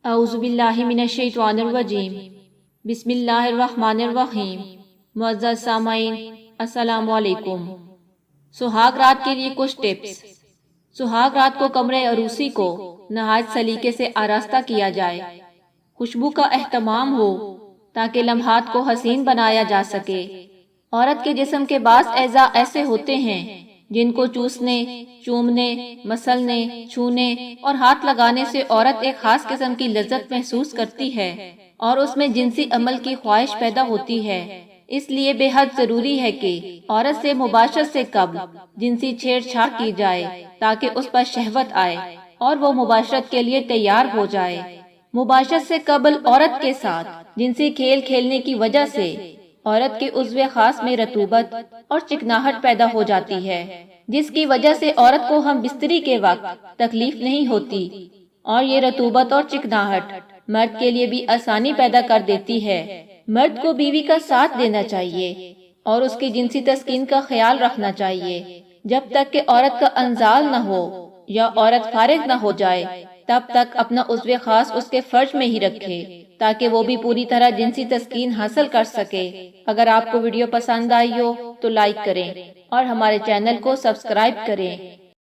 اعوذ باللہ من الشیطان الرجیم بسم اللہ الرحمن الرحیم۔ معزز سامعین السلام علیکم۔ سہاگ رات کے لیے کچھ ٹپس۔ سہاگ رات کو کمرے عروسی کو نہایت سلیقے سے آراستہ کیا جائے، خوشبو کا اہتمام ہو تاکہ لمحات کو حسین بنایا جا سکے۔ عورت کے جسم کے بعض اعضاء ایسے ہوتے ہیں جن کو چوسنے، چومنے، مسلنے، چھونے اور ہاتھ لگانے سے عورت ایک خاص قسم کی لذت محسوس کرتی ہے اور اس میں جنسی عمل کی خواہش پیدا ہوتی ہے۔ اس لیے بے حد ضروری ہے کہ عورت سے مباشرت سے قبل جنسی چھیڑ چھاڑ کی جائے تاکہ اس پر شہوت آئے اور وہ مباشرت کے لیے تیار ہو جائے۔ مباشرت سے قبل عورت کے ساتھ جنسی کھیل کھیلنے کی وجہ سے عورت کے عضو خاص میں رطوبت اور چکناہٹ پیدا ہو جاتی ہے، جس کی وجہ سے عورت کو ہم بستری کے وقت تکلیف نہیں ہوتی، اور یہ رطوبت اور چکناہٹ مرد کے لیے بھی آسانی پیدا کر دیتی ہے۔ مرد کو بیوی کا ساتھ دینا چاہیے اور اس کی جنسی تسکین کا خیال رکھنا چاہیے جب تک کہ عورت کا انزال نہ ہو یا عورت فارغ نہ ہو جائے، تب تک اپنا عضو خاص اس کے فرج میں ہی رکھے تاکہ وہ بھی پوری طرح جنسی تسکین حاصل کر سکے۔ اگر آپ کو ویڈیو پسند آئی ہو تو لائک کریں اور ہمارے چینل کو سبسکرائب کریں۔